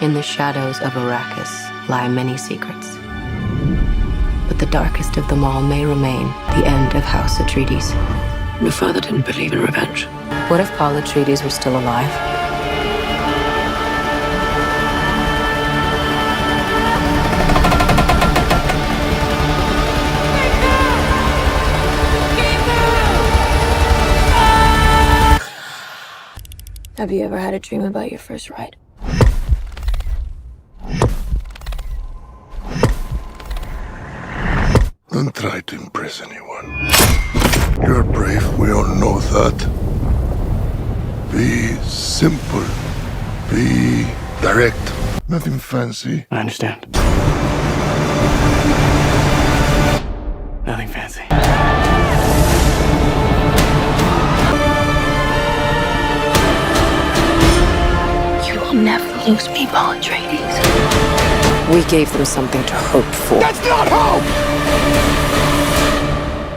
In the shadows of Arrakis lie many secrets. But the darkest of them all may remain the end of House Atreides. Your father didn't believe in revenge. What if Paul Atreides were still alive? Have you ever had a dream about your first ride? Don't try to impress anyone. You're brave, we all know that. Be simple. Be direct. Nothing fancy. I understand. Nothing fancy. You will never lose me, Paul Atreides. We gave them something to hope for. That's not hope!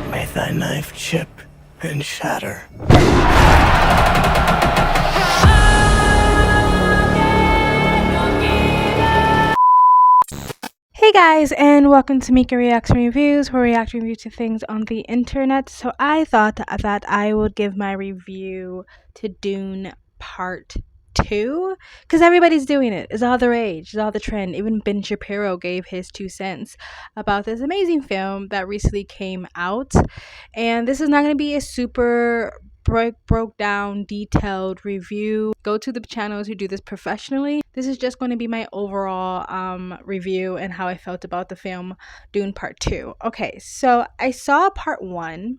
May thy knife chip and shatter. Hey guys, and welcome to Mika Reacts and Reviews, where we react and review to things on the internet. So I thought that I would give my review to Dune Part 2, because everybody's doing it. It's all the rage, it's all the trend. Even Ben Shapiro gave his 2 cents about this amazing film that recently came out. And this is not going to be a super broke down detailed review. Go to the channels who do this professionally. This is just going to be my overall review and how I felt about the film Dune Part 2. Okay, so I saw Part 1,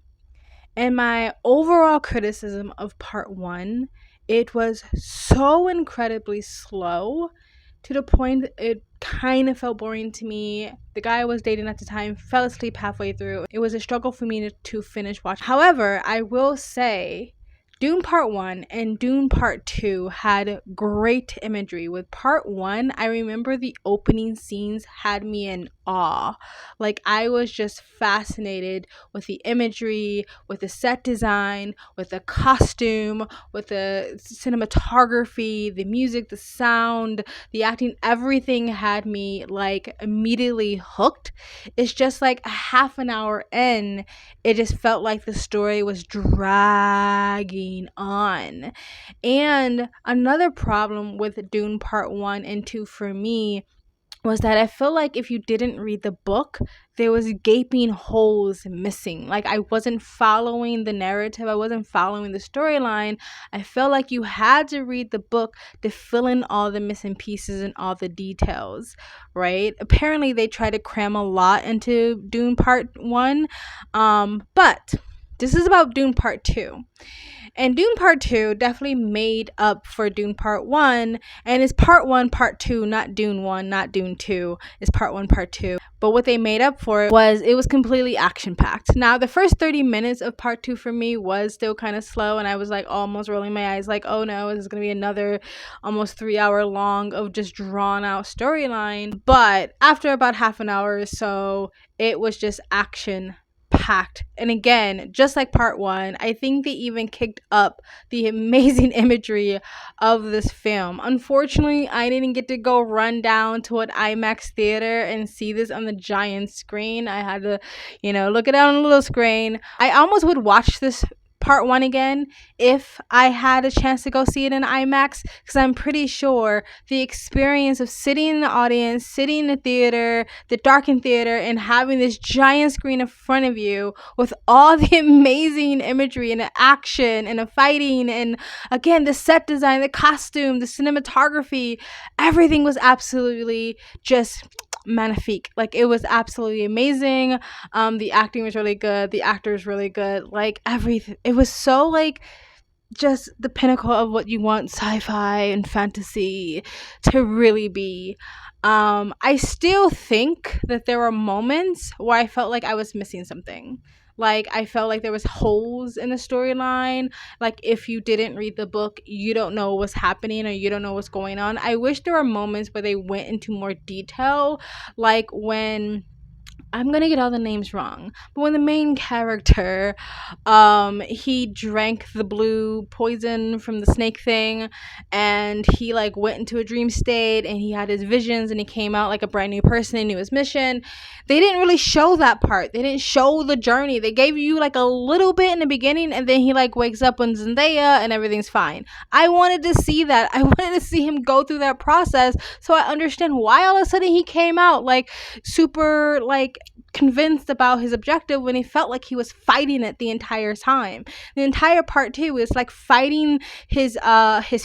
and my overall criticism of Part 1, it was so incredibly slow to the point it kind of felt boring to me. The guy I was dating at the time fell asleep halfway through. It was a struggle for me to finish watching. However, I will say Dune Part 1 and Dune Part 2 had great imagery. With Part 1, I remember the opening scenes had me in awe. Like, I was just fascinated with the imagery, with the set design, with the costume, with the cinematography, the music, the sound, the acting. Everything had me like immediately hooked. It's just like a half an hour in, it just felt like the story was dragging on. And another problem with Dune Part 1 and 2 for me was that I feel like if you didn't read the book, there was gaping holes missing. Like, I wasn't following the narrative, I wasn't following the storyline. I felt like you had to read the book to fill in all the missing pieces and all the details, right? Apparently they try to cram a lot into Dune Part 1, but this is about Dune Part 2. And Dune Part 2 definitely made up for Dune Part 1, and it's Part 1, Part 2, not Dune 1, not Dune 2. It's Part 1, Part 2. But what they made up for it was completely action-packed. Now, the first 30 minutes of Part 2 for me was still kind of slow, and I was like almost rolling my eyes like, oh no, this is going to be another almost 3 hour long of just drawn-out storyline. But after about half an hour or so, it was just action packed. And again, just like Part 1, I think they even kicked up the amazing imagery of this film. Unfortunately, I didn't get to go run down to an IMAX theater and see this on the giant screen. I had to, look it out on a little screen. I almost would watch this Part 1 again if I had a chance to go see it in IMAX, because I'm pretty sure the experience of sitting in the audience, sitting in the theater, the darkened theater, and having this giant screen in front of you with all the amazing imagery and the action and the fighting and again the set design, the costume, the cinematography, everything was absolutely just magnifique. Like, it was absolutely amazing. The acting was really good, the actors really good, like everything. It was so like just the pinnacle of what you want sci-fi and fantasy to really be. I still think that there were moments where I felt like I was missing something. Like, I felt like there was holes in the storyline. Like, if you didn't read the book, you don't know what's happening or you don't know what's going on. I wish there were moments where they went into more detail, like when I'm gonna get all the names wrong, but when the main character, he drank the blue poison from the snake thing, and he like went into a dream state, and he had his visions, and he came out like a brand new person and knew his mission. They didn't really show that part. They didn't show the journey. They gave you like a little bit in the beginning, and then he like wakes up on Zendaya, and everything's fine. I wanted to see that. I wanted to see him go through that process, so I understand why all of a sudden he came out like super like convinced about his objective when he felt like he was fighting it the entire time. The entire part 2 is like fighting his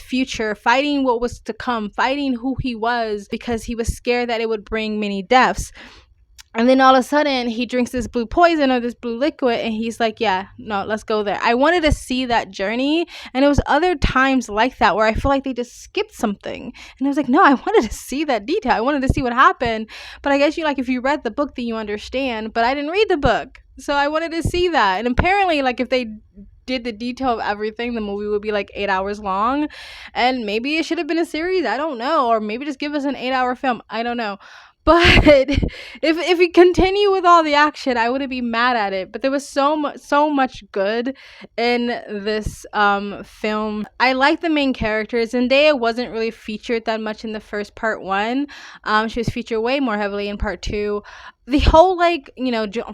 future, fighting what was to come, fighting who he was, because he was scared that it would bring many deaths. And then all of a sudden he drinks this blue poison or this blue liquid, and he's like, yeah, no, let's go there. I wanted to see that journey, and it was other times like that where I feel like they just skipped something, and I was like, no, I wanted to see that detail. I wanted to see what happened. But I guess if you read the book, then you understand. But I didn't read the book, so I wanted to see that. And apparently, like, if they did the detail of everything, the movie would be like 8 hours long, and maybe it should have been a series. I don't know, or maybe just give us an 8-hour film. I don't know. But if we continue with all the action, I wouldn't be mad at it. But there was so much good in this film. I like the main characters. Zendaya wasn't really featured that much in the first part 1. She was featured way more heavily in part 2. The whole like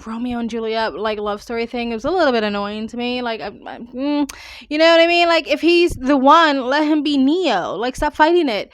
Romeo and Juliet like love story thing, it was a little bit annoying to me. Like, you know what I mean? Like, if he's the one, let him be Neo. Like, stop fighting it.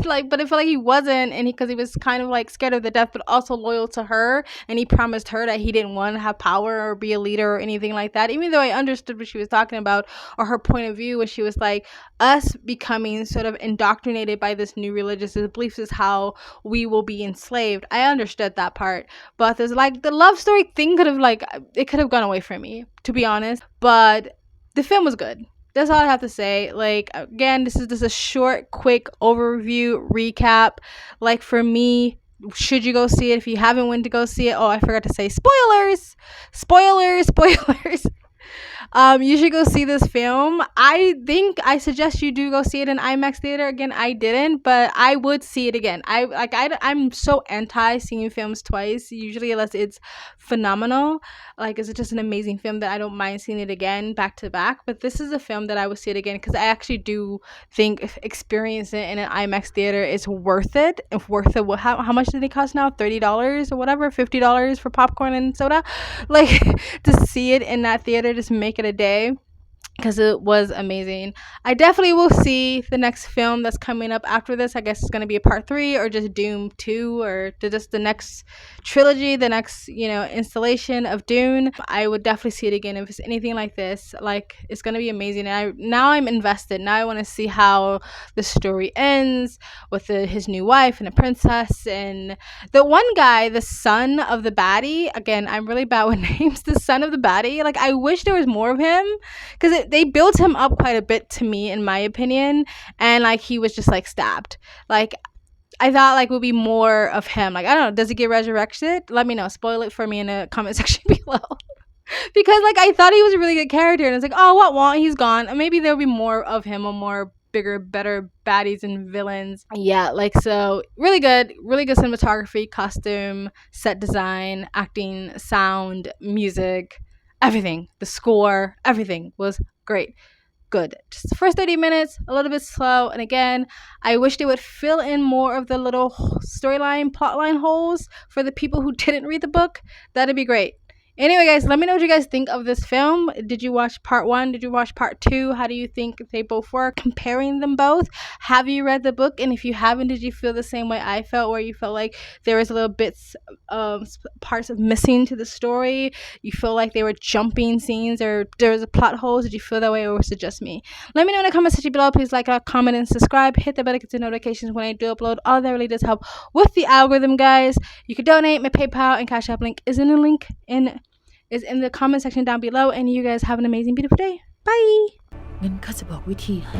Like, but I feel like he wasn't, and because he was kind of like scared of the death, but also loyal to her, and he promised her that he didn't want to have power or be a leader or anything like that. Even though I understood what she was talking about, or her point of view, when she was like, us becoming sort of indoctrinated by this new religious beliefs is how we will be enslaved. I understood that part. But there's like the love story thing could have gone away from me, to be honest. But the film was good. That's all I have to say. Like, again, this is just a short, quick overview recap. Like, for me, should you go see it? If you haven't went to go see it, oh, I forgot to say spoilers. You should go see this film. I suggest you do go see it in IMAX theater. Again, I didn't, but I would see it again. I'm so anti seeing films twice, usually, unless it's phenomenal. Like, is it just an amazing film that I don't mind seeing it again back to back? But this is a film that I would see it again, because I actually do think experiencing it in an IMAX theater is worth it. How much did it cost now? $30 or whatever, $50 for popcorn and soda. Like, to see it in that theater, just make it a day, because it was amazing. I definitely will see the next film that's coming up after this. I guess it's going to be a part 3, or just Dune 2, or just the next trilogy, the next installation of Dune. I would definitely see it again if it's anything like this. Like, it's going to be amazing, and now I'm invested. Now I want to see how the story ends with his new wife and a princess, and the one guy, the son of the baddie. Again, I'm really bad with names. The son of the baddie, like, I wish there was more of him, because they built him up quite a bit, to me, in my opinion, and like, he was just like stabbed. Like, I thought like would be more of him. Like, I don't know, does he get resurrected? Let me know. Spoil it for me in the comment section below. Because like, I thought he was a really good character, and it's like, oh, what? He's gone. And maybe there'll be more of him, or more bigger, better baddies and villains. Yeah, like, so really good cinematography, costume, set design, acting, sound, music, everything. The score, everything was great. Good. Just the first 30 minutes, a little bit slow. And again, I wish they would fill in more of the little storyline, plotline holes for the people who didn't read the book. That'd be great. Anyway, guys, let me know what you guys think of this film. Did you watch part 1? Did you watch part 2? How do you think they both were? Comparing them both. Have you read the book? And if you haven't, did you feel the same way I felt, where you felt like there was a little bits of parts of missing to the story? You feel like they were jumping scenes, or there was a plot holes? Did you feel that way, or was it just me? Let me know in the comment section below. Please like, comment, and subscribe. Hit the bell to get the notifications when I do upload. All that really does help with the algorithm, guys. You can donate. My PayPal and Cash App link is in the comment section down below. And you guys have an amazing, beautiful day. Bye. งั้นข้าจะบอกวิธีให้